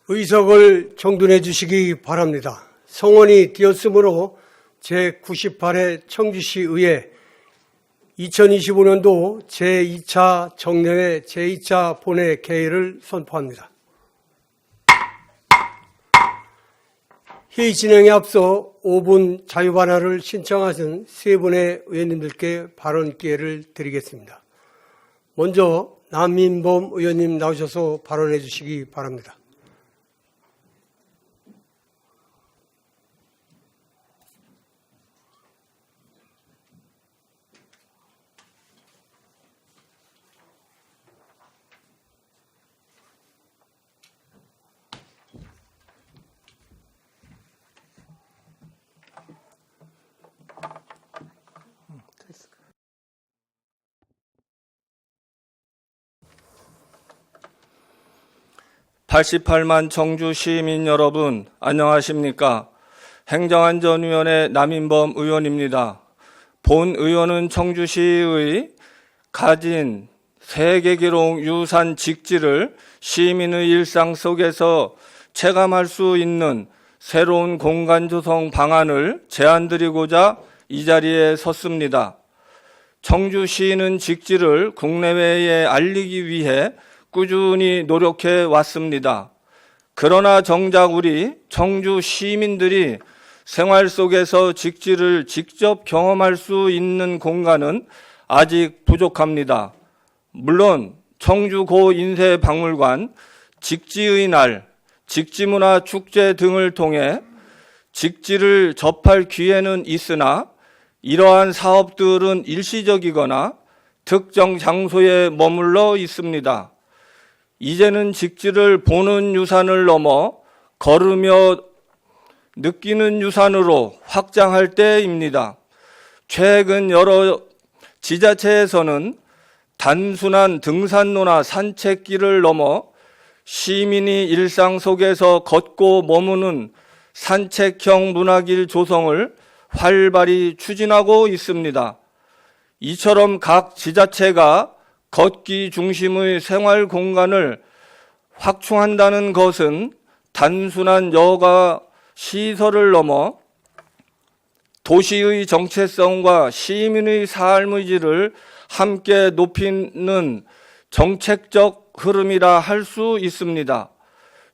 의석을 정돈해 주시기 바랍니다. 성원이 되었으므로 제98회 청주시의회 2025년도 제2차 정례회 제2차 본회 개회를 선포합니다. 회의 진행에 앞서 5분 자유발언을 신청하신 세 분의 의원님들께 발언 기회를 드리겠습니다. 먼저 남민범 의원님 나오셔서 발언해 주시기 바랍니다. (88만) 청주 시민 여러분, 안녕하십니까? 행정안전위원회 남인범 의원입니다. 본 의원은 청주시의 가진 세계기록 유산 직지를 시민의 일상 속에서 체감할 수 있는 새로운 공간 조성 방안을 제안드리고자 이 자리에 섰습니다. 청주시는 직지를 국내외에 알리기 위해 꾸준히 노력해 왔습니다. 그러나 정작 우리 청주 시민들이 생활 속에서 직지를 직접 경험할 수 있는 공간은 아직 부족합니다. 물론 청주 고인쇄박물관, 직지의 날, 직지문화 축제 등을 통해 직지를 접할 기회는 있으나 이러한 사업들은 일시적이거나 특정 장소에 머물러 있습니다. 이제는 직지를 보는 유산을 넘어 걸으며 느끼는 유산으로 확장할 때입니다. 최근 여러 지자체에서는 단순한 등산로나 산책길을 넘어 시민이 일상 속에서 걷고 머무는 산책형 문화길 조성을 활발히 추진하고 있습니다. 이처럼 각 지자체가 걷기 중심의 생활 공간을 확충한다는 것은 단순한 여가 시설을 넘어 도시의 정체성과 시민의 삶의 질을 함께 높이는 정책적 흐름이라 할 수 있습니다.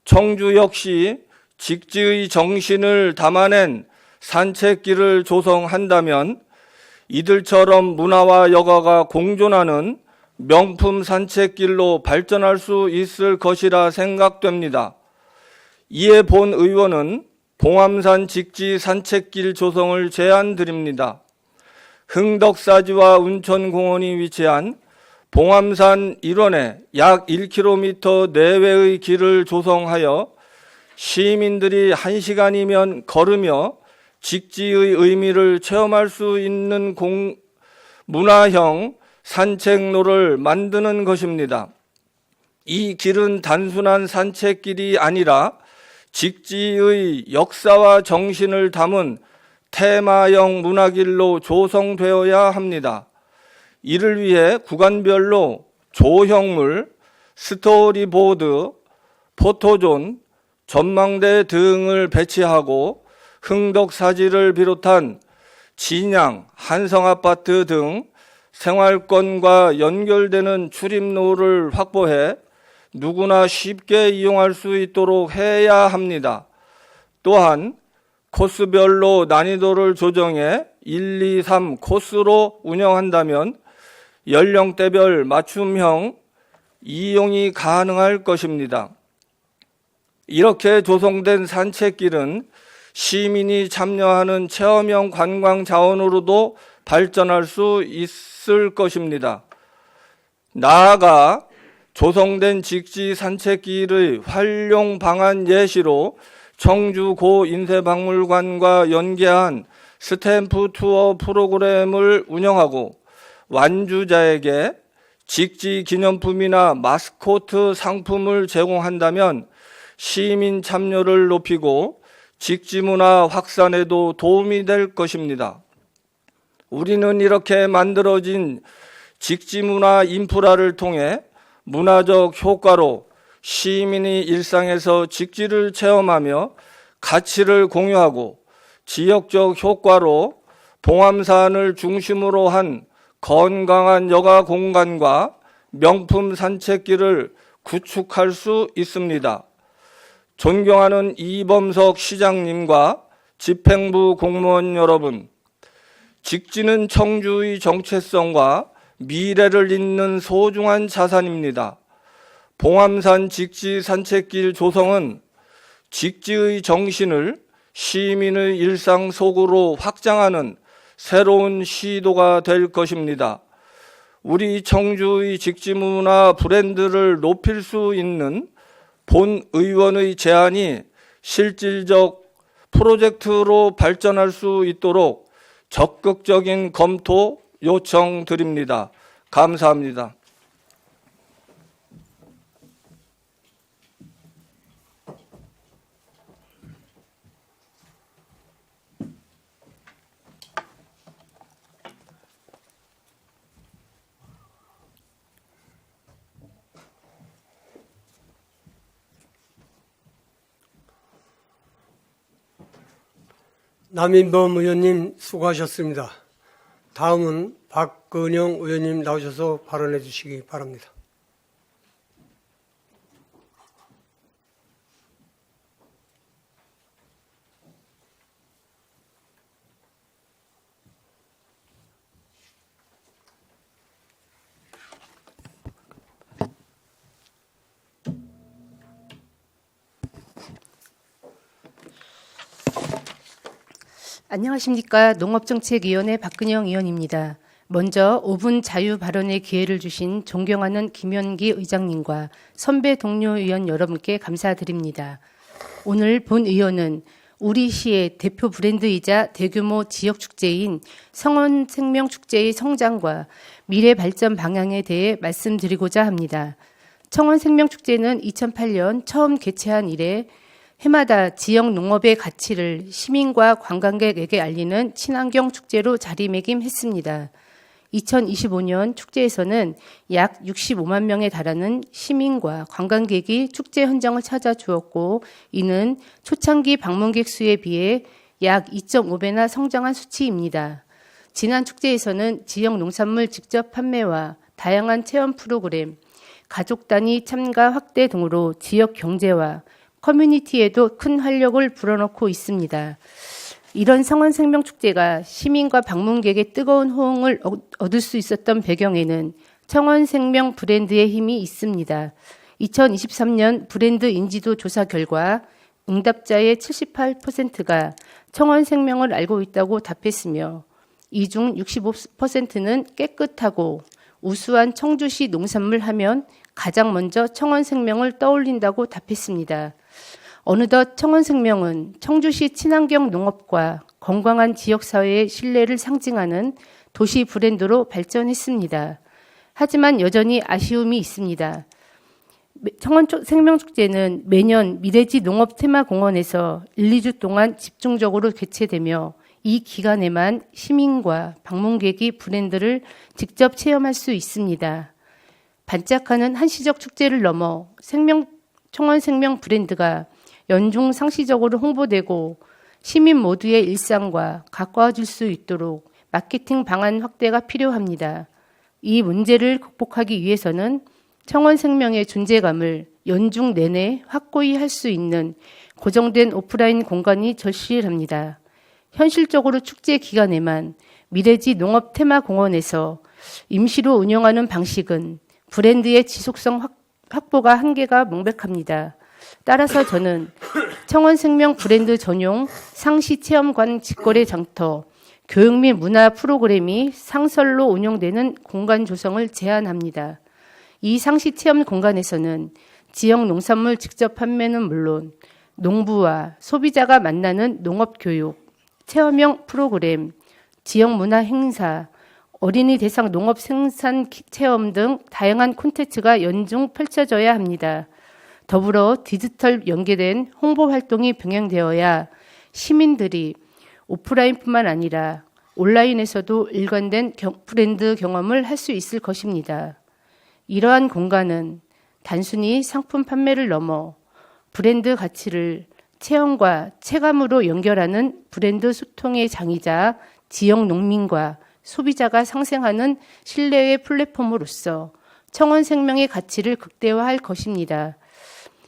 청주 역시 직지의 정신을 담아낸 산책길을 조성한다면 이들처럼 문화와 여가가 공존하는 명품 산책길로 발전할 수 있을 것이라 생각됩니다. 이에 본 의원은 봉암산 직지 산책길 조성을 제안드립니다. 흥덕사지와 운천공원이 위치한 봉암산 일원에 약 1km 내외의 길을 조성하여 시민들이 1시간이면 걸으며 직지의 의미를 체험할 수 있는 문화형 산책로를 만드는 것입니다. 이 길은 단순한 산책길이 아니라 직지의 역사와 정신을 담은 테마형 문화길로 조성되어야 합니다. 이를 위해 구간별로 조형물, 스토리보드, 포토존, 전망대 등을 배치하고 흥덕사지를 비롯한 진양, 한성아파트 등 생활권과 연결되는 출입로를 확보해 누구나 쉽게 이용할 수 있도록 해야 합니다. 또한 코스별로 난이도를 조정해 1, 2, 3 코스로 운영한다면 연령대별 맞춤형 이용이 가능할 것입니다. 이렇게 조성된 산책길은 시민이 참여하는 체험형 관광 자원으로도 발전할 수 있을 것입니다. 나아가 조성된 직지 산책길의 활용 방안 예시로 청주 고인쇄박물관과 연계한 스탬프 투어 프로그램을 운영하고 완주자에게 직지 기념품이나 마스코트 상품을 제공한다면 시민 참여를 높이고 직지 문화 확산에도 도움이 될 것입니다. 우리는 이렇게 만들어진 직지 문화 인프라를 통해 문화적 효과로 시민이 일상에서 직지를 체험하며 가치를 공유하고 지역적 효과로 봉암산을 중심으로 한 건강한 여가 공간과 명품 산책길을 구축할 수 있습니다. 존경하는 이범석 시장님과 집행부 공무원 여러분, 직지는 청주의 정체성과 미래를 잇는 소중한 자산입니다. 봉암산 직지 산책길 조성은 직지의 정신을 시민의 일상 속으로 확장하는 새로운 시도가 될 것입니다. 우리 청주의 직지 문화 브랜드를 높일 수 있는 본 의원의 제안이 실질적 프로젝트로 발전할 수 있도록 적극적인 검토 요청드립니다. 감사합니다. 남인범 의원님 수고하셨습니다. 다음은 박근영 의원님 나오셔서 발언해 주시기 바랍니다. 안녕하십니까. 농업정책위원회 박근영 의원입니다. 먼저 5분 자유 발언의 기회를 주신 존경하는 김현기 의장님과 선배 동료 의원 여러분께 감사드립니다. 오늘 본 의원은 우리 시의 대표 브랜드이자 대규모 지역축제인 청원생명축제의 성장과 미래 발전 방향에 대해 말씀드리고자 합니다. 청원생명축제는 2008년 처음 개최한 이래 해마다 지역 농업의 가치를 시민과 관광객에게 알리는 친환경 축제로 자리매김했습니다. 2025년 축제에서는 약 65만 명에 달하는 시민과 관광객이 축제 현장을 찾아주었고, 이는 초창기 방문객 수에 비해 약 2.5배나 성장한 수치입니다. 지난 축제에서는 지역 농산물 직접 판매와 다양한 체험 프로그램, 가족 단위 참가 확대 등으로 지역 경제와 커뮤니티에도 큰 활력을 불어넣고 있습니다. 이런 청원생명축제가 시민과 방문객의 뜨거운 호응을 얻을 수 있었던 배경에는 청원생명 브랜드의 힘이 있습니다. 2023년 브랜드 인지도 조사 결과 응답자의 78%가 청원생명을 알고 있다고 답했으며, 이 중 65%는 깨끗하고 우수한 청주시 농산물 하면 가장 먼저 청원생명을 떠올린다고 답했습니다. 어느덧 청원생명은 청주시 친환경 농업과 건강한 지역사회의 신뢰를 상징하는 도시 브랜드로 발전했습니다. 하지만 여전히 아쉬움이 있습니다. 청원생명축제는 매년 미래지 농업 테마공원에서 1, 2주 동안 집중적으로 개최되며, 이 기간에만 시민과 방문객이 브랜드를 직접 체험할 수 있습니다. 반짝하는 한시적 축제를 넘어 청원생명 브랜드가 연중 상시적으로 홍보되고 시민 모두의 일상과 가까워질 수 있도록 마케팅 방안 확대가 필요합니다. 이 문제를 극복하기 위해서는 청원생명의 존재감을 연중 내내 확고히 할 수 있는 고정된 오프라인 공간이 절실합니다. 현실적으로 축제 기간에만 미래지 농업 테마공원에서 임시로 운영하는 방식은 브랜드의 지속성 확보가 한계가 명백합니다. 따라서 저는 청원생명 브랜드 전용 상시체험관 직거래 장터, 교육 및 문화 프로그램이 상설로 운영되는 공간 조성을 제안합니다. 이 상시체험 공간에서는 지역 농산물 직접 판매는 물론 농부와 소비자가 만나는 농업교육, 체험형 프로그램, 지역 문화 행사, 어린이 대상 농업 생산 체험 등 다양한 콘텐츠가 연중 펼쳐져야 합니다. 더불어 디지털 연계된 홍보 활동이 병행되어야 시민들이 오프라인뿐만 아니라 온라인에서도 일관된 브랜드 경험을 할 수 있을 것입니다. 이러한 공간은 단순히 상품 판매를 넘어 브랜드 가치를 체험과 체감으로 연결하는 브랜드 소통의 장이자 지역 농민과 소비자가 상생하는 신뢰의 플랫폼으로서 청원생명의 가치를 극대화할 것입니다.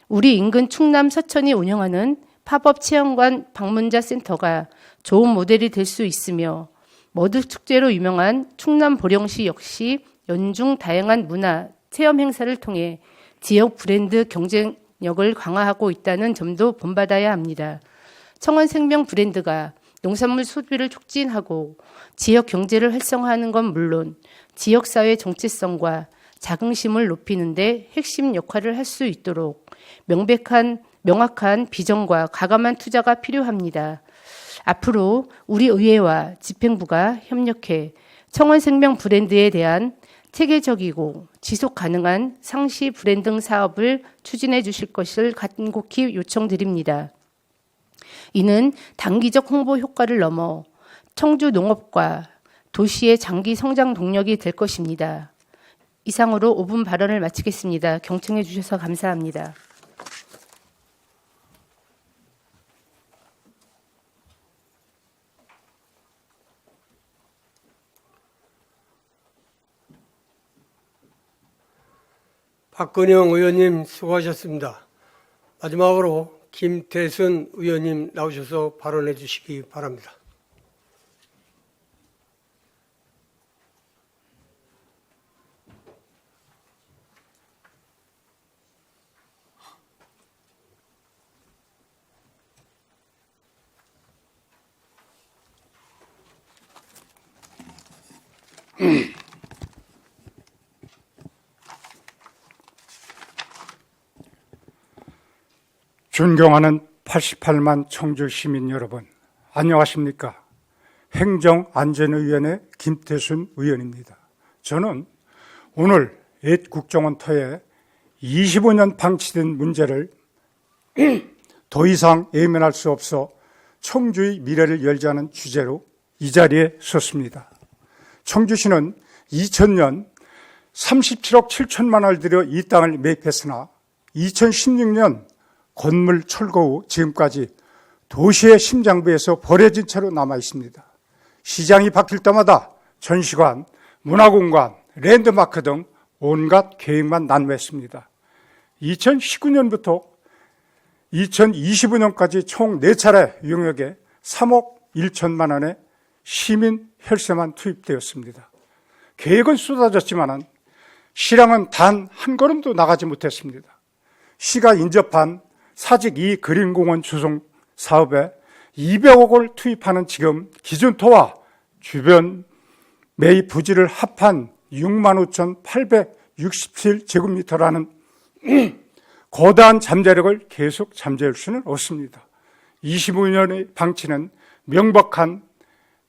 우리 인근 충남 서천이 운영하는 팝업 체험관 방문자 센터가 좋은 모델이 될 수 있으며 머드축제로 유명한 충남 보령시 역시 연중 다양한 문화, 체험 행사를 통해 지역 브랜드 경쟁력을 강화하고 있다는 점도 본받아야 합니다. 청원생명 브랜드가 농산물 소비를 촉진하고 지역 경제를 활성화하는 건 물론 지역사회 정체성과 자긍심을 높이는 데 핵심 역할을 할 수 있도록 명확한 비전과 과감한 투자가 필요합니다. 앞으로 우리 의회와 집행부가 협력해 청원생명 브랜드에 대한 체계적이고 지속 가능한 상시 브랜딩 사업을 추진해 주실 것을 간곡히 요청드립니다. 이는 단기적 홍보 효과를 넘어 청주 농업과 도시의 장기 성장 동력이 될 것입니다. 이상으로 5분 발언을 마치겠습니다. 경청해 주셔서 감사합니다. 박근영 의원님 수고하셨습니다. 마지막으로 김태순 의원님 나오셔서 발언해 주시기 바랍니다. 존경하는 88만 청주 시민 여러분, 안녕하십니까? 행정안전위원회 김태순 의원입니다. 저는 오늘 옛 국정원터에 25년 방치된 문제를 더 이상 외면할 수 없어 청주의 미래를 열자는 주제로 이 자리에 섰습니다. 청주시는 2000년 37억 7천만 원을 들여 이 땅을 매입했으나 2016년 건물 철거 후 지금까지 도시의 심장부에서 버려진 채로 남아 있습니다. 시장이 바뀔 때마다 전시관, 문화공간, 랜드마크 등 온갖 계획만 난무했습니다. 2019년부터 2025년까지 총 4차례 용역에 3억 1천만 원의 시민 혈세만 투입되었습니다. 계획은 쏟아졌지만 실행은 단 한 걸음도 나가지 못했습니다. 시가 인접한 사직 2 그린공원 조성 사업에 200억을 투입하는 지금 기준토와 주변 매입 부지를 합한 65,867제곱미터라는 거대한 잠재력을 계속 잠재울 수는 없습니다. 25년의 방치는 명백한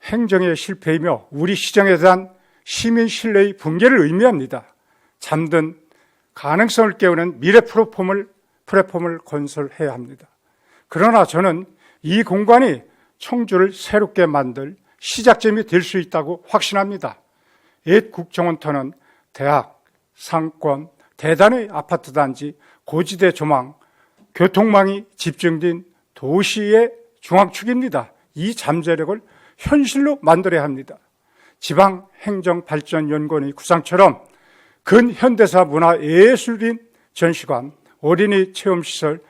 행정의 실패이며 우리 시정에 대한 시민 신뢰의 붕괴를 의미합니다. 잠든 가능성을 깨우는 미래 플랫폼을 건설해야 합니다. 그러나 저는 이 공간이 청주를 새롭게 만들 시작점이 될 수 있다고 확신합니다. 옛 국정원터는 대학, 상권, 대단의 아파트 단지, 고지대 조망, 교통망이 집중된 도시의 중앙축입니다. 이 잠재력을 현실로 만들어야 합니다. 지방행정발전연구원의 구상처럼 근현대사 문화예술인 전시관, 어린이 체험시설,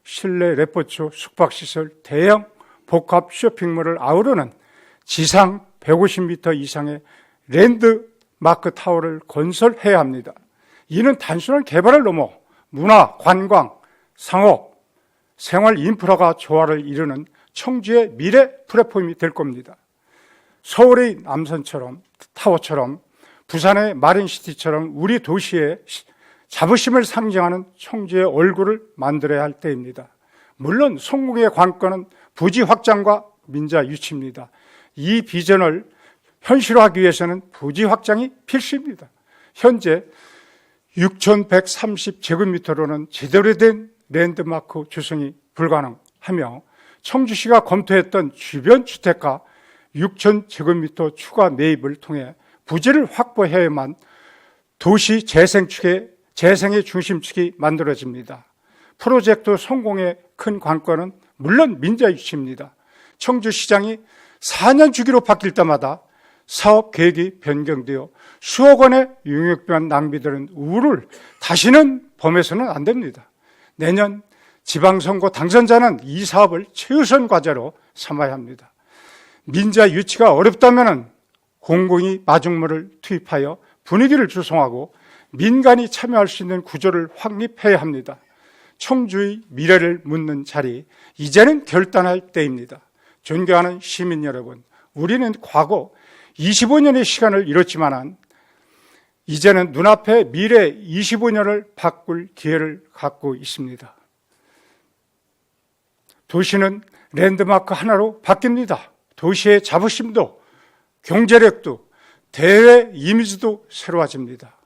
실내 레포츠, 숙박시설, 대형 복합 쇼핑몰을 아우르는 지상 150m 이상의 랜드마크 타워를 건설해야 합니다. 이는 단순한 개발을 넘어 문화, 관광, 상업, 생활 인프라가 조화를 이루는 청주의 미래 플랫폼이 될 겁니다. 서울의 남산처럼, 타워처럼, 부산의 마린시티처럼 우리 도시의 자부심을 상징하는 청주의 얼굴을 만들어야 할 때입니다. 물론 성공의 관건은 부지 확장과 민자 유치입니다. 이 비전을 현실화하기 위해서는 부지 확장이 필수입니다. 현재 6,130제곱미터로는 제대로 된 랜드마크 조성이 불가능하며 청주시가 검토했던 주변 주택가 6,000제곱미터 추가 매입을 통해 부지를 확보해야만 도시 재생축에 재생의 중심축이 만들어집니다. 프로젝트 성공의 큰 관건은 물론 민자 유치입니다. 청주시장이 4년 주기로 바뀔 때마다 사업 계획이 변경되어 수억 원의 용역비만 낭비되는 우를 다시는 범해서는 안 됩니다. 내년 지방선거 당선자는 이 사업을 최우선 과제로 삼아야 합니다. 민자 유치가 어렵다면 공공이 마중물을 투입하여 분위기를 조성하고 민간이 참여할 수 있는 구조를 확립해야 합니다. 청주의 미래를 묻는 자리, 이제는 결단할 때입니다. 존경하는 시민 여러분, 우리는 과거 25년의 시간을 잃었지만 이제는 눈앞에 미래 25년을 바꿀 기회를 갖고 있습니다. 도시는 랜드마크 하나로 바뀝니다. 도시의 자부심도 경제력도 대외 이미지도 새로워집니다.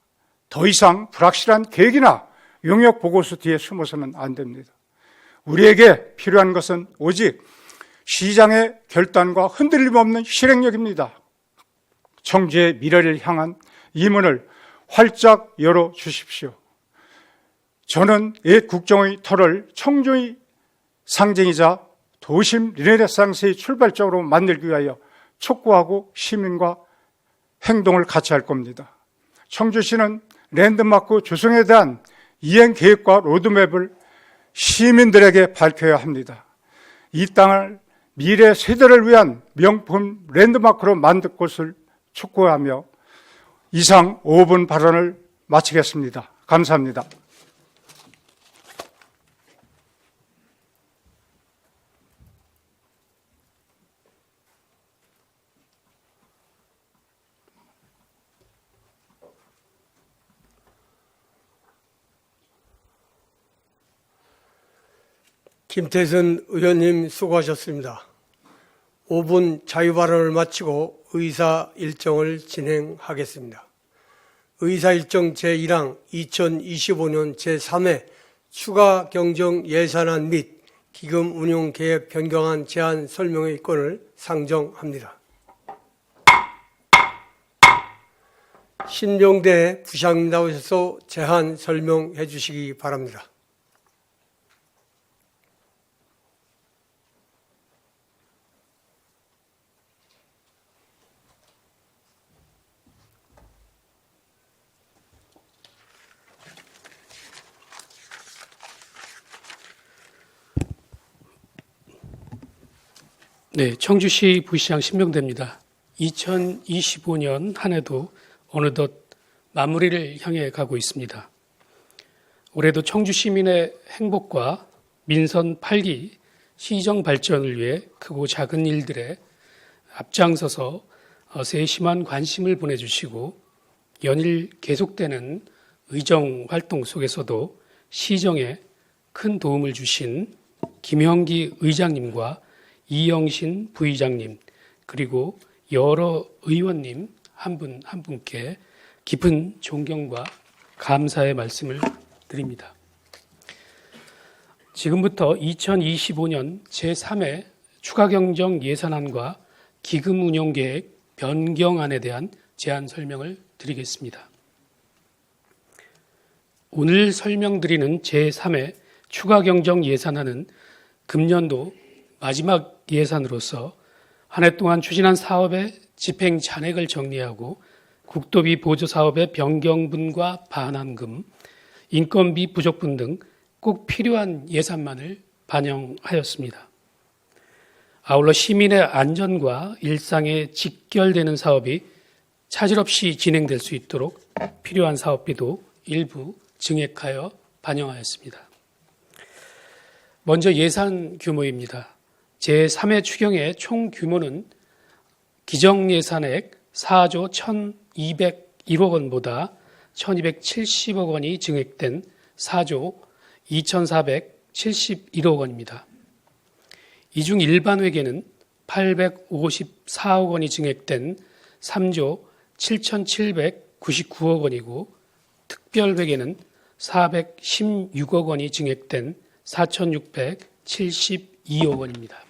더 이상 불확실한 계획이나 용역 보고서 뒤에 숨어서는 안 됩니다. 우리에게 필요한 것은 오직 시장의 결단과 흔들림 없는 실행력입니다. 청주의 미래를 향한 이 문을 활짝 열어주십시오. 저는 옛 국정의 터를 청주의 상징이자 도심 르네상스의 출발점으로 만들기 위하여 촉구하고 시민과 행동을 같이 할 겁니다. 청주시는 랜드마크 조성에 대한 이행 계획과 로드맵을 시민들에게 밝혀야 합니다. 이 땅을 미래 세대를 위한 명품 랜드마크로 만들 것을 촉구하며 이상 5분 발언을 마치겠습니다. 감사합니다. 김태선 의원님 수고하셨습니다. 5분 자유발언을 마치고 의사 일정을 진행하겠습니다. 의사 일정 제1항 2025년 제3회 추가 경정 예산안 및 기금 운용 계획 변경안 제안 설명의 건을 상정합니다. 신병대 부장님 나오셔서 제안 설명해 주시기 바랍니다. 네, 청주시 부시장 신명대입니다. 2025년 한 해도 어느덧 마무리를 향해 가고 있습니다. 올해도 청주 시민의 행복과 민선 8기 시정 발전을 위해 크고 작은 일들에 앞장서서 세심한 관심을 보내주시고 연일 계속되는 의정 활동 속에서도 시정에 큰 도움을 주신 김형기 의장님과 이영신 부의장님 그리고 여러 의원님 한 분 한 분께 깊은 존경과 감사의 말씀을 드립니다. 지금부터 2025년 제3회 추가경정 예산안과 기금운용계획 변경안에 대한 제안 설명을 드리겠습니다. 오늘 설명드리는 제3회 추가경정 예산안은 금년도 마지막 예산으로서 한 해 동안 추진한 사업의 집행 잔액을 정리하고 국도비 보조 사업의 변경분과 반환금, 인건비 부족분 등 꼭 필요한 예산만을 반영하였습니다. 아울러 시민의 안전과 일상에 직결되는 사업이 차질 없이 진행될 수 있도록 필요한 사업비도 일부 증액하여 반영하였습니다. 먼저 예산 규모입니다. 제3회 추경의 총 규모는 기정 예산액 4조 1,201억 원보다 1,270억 원이 증액된 4조 2,471억 원입니다. 이 중 일반 회계는 854억 원이 증액된 3조 7,799억 원이고 특별 회계는 416억 원이 증액된 4,672억 원입니다.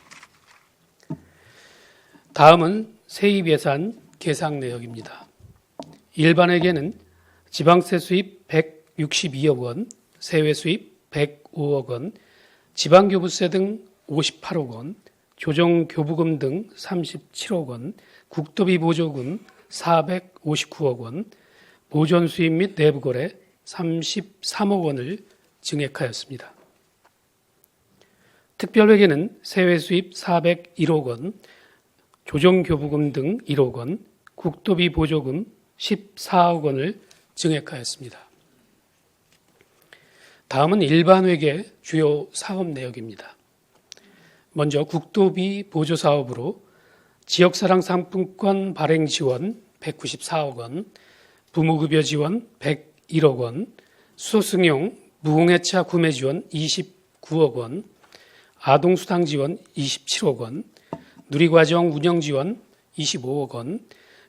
다음은 세입 예산 계상 내역입니다. 일반 회계는 지방세 수입 62억 원, 세외 수입 105억 원, 지방교부세 등 58억 원, 조정교부금 등 37억 원, 국도비 보조금 459억 원, 보존 수입 및 내부거래 33억 원을 증액하였습니다. 특별회계는 세외 수입 401억 원, 조정교부금 등 1억 원, 국도비 보조금 14억 원을 증액하였습니다. 다음은 일반회계 주요 사업 내역입니다. 먼저 국도비 보조 사업으로 지역사랑 상품권 발행 지원 194억 원, 부모급여 지원 101억 원, 수소승용 무공해차 구매 지원 29억 원, 아동수당 지원 27억 원, 누리과정 운영 지원 25억 원,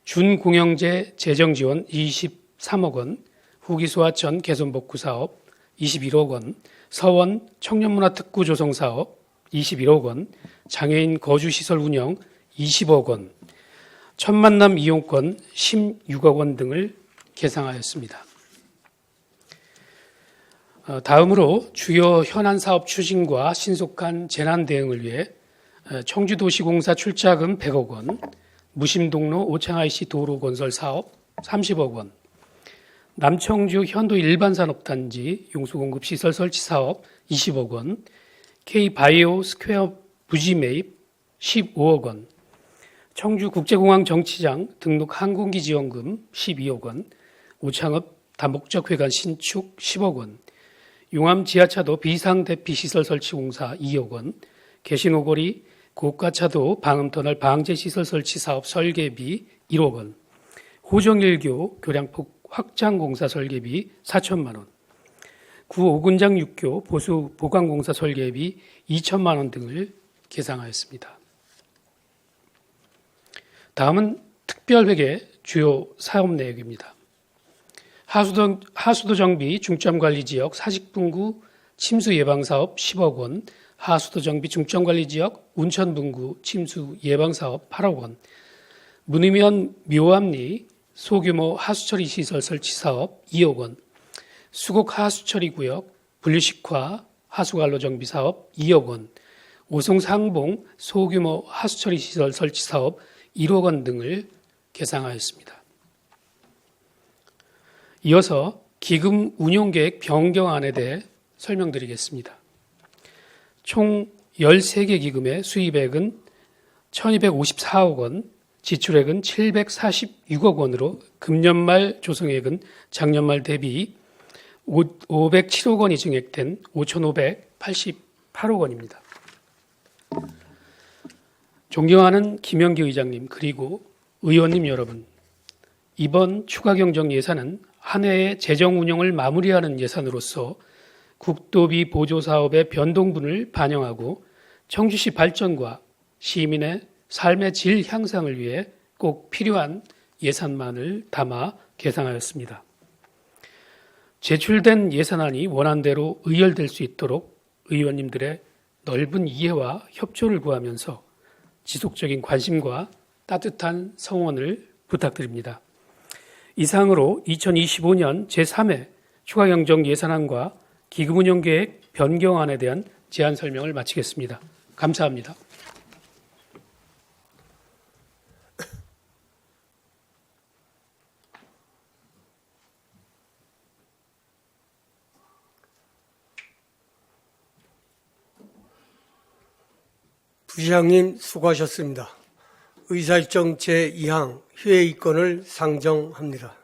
준공영제 재정 지원 23억 원, 후기소하천 개선복구 사업 21억 원, 서원 청년문화특구 조성 사업 21억 원, 장애인 거주시설 운영 20억 원, 천만남 이용권 16억 원 등을 계상하였습니다. 다음으로 주요 현안 사업 추진과 신속한 재난 대응을 위해 청주도시공사 출자금 100억 원, 무심동로 오창IC 도로 건설 사업 30억 원, 남청주 현도 일반산업단지 용수공급 시설 설치 사업 20억 원, K바이오 스퀘어 부지 매입 15억 원, 청주국제공항 정치장 등록 항공기 지원금 12억 원, 오창업 다목적 회관 신축 10억 원, 용암 지하차도 비상대피 시설 설치 공사 2억 원, 개신오거리 고가차도 방음터널 방제시설 설치 사업 설계비 1억 원, 호정일교 교량폭 확장공사 설계비 4천만 원, 구 오군장 육교 보수 보강공사 설계비 2천만 원 등을 계상하였습니다. 다음은 특별회계 주요 사업 내역입니다. 하수도 정비 중점관리지역 사직분구 침수 예방사업 10억 원, 하수도 정비 중점관리지역 운천분구 침수 예방사업 8억 원, 문의면 묘암리 소규모 하수처리 시설 설치 사업 2억 원, 수곡 하수처리구역 분류식화 하수관로 정비 사업 2억 원, 오송 상봉 소규모 하수처리 시설 설치 사업 1억 원 등을 계상하였습니다. 이어서 기금 운용계획 변경안에 대해 설명드리겠습니다. 총 13개 기금의 수입액은 1254억 원, 지출액은 746억 원으로 금년 말 조성액은 작년 말 대비 507억 원이 증액된 5,588억 원입니다. 존경하는 김영기 의장님 그리고 의원님 여러분, 이번 추가경정 예산은 한 해의 재정 운영을 마무리하는 예산으로서 국도비 보조사업의 변동분을 반영하고 청주시 발전과 시민의 삶의 질 향상을 위해 꼭 필요한 예산만을 담아 계상하였습니다. 제출된 예산안이 원안대로 의결될 수 있도록 의원님들의 넓은 이해와 협조를 구하면서 지속적인 관심과 따뜻한 성원을 부탁드립니다. 이상으로 2025년 제3회 추가경정 예산안과 기금운용계획 변경안에 대한 제안 설명을 마치겠습니다. 감사합니다. 부시장님 수고하셨습니다. 의사일정 제2항 휴회의권을 상정합니다.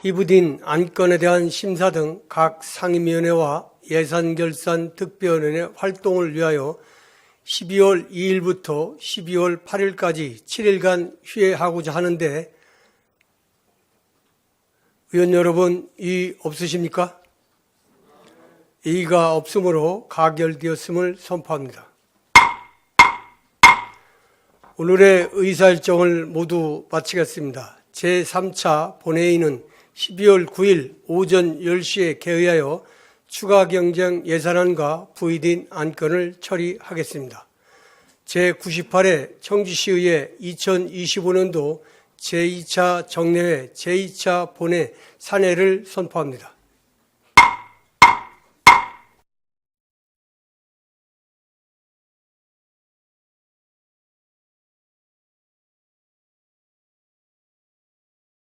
이부딘 안건에 대한 심사 등 각 상임위원회와 예산결산특별위원회 활동을 위하여 12월 2일부터 12월 8일까지 7일간 휴회하고자 하는데 의원 여러분 이의 없으십니까? 이의가 없으므로 가결되었음을 선포합니다. 오늘의 의사일정을 모두 마치겠습니다. 제3차 본회의는 12월 9일 오전 10시에 개의하여 추가경정 예산안과 부의된 안건을 처리하겠습니다. 제98회 청주시의회 2025년도 제2차 정례회, 제2차 본회, 산회를 선포합니다.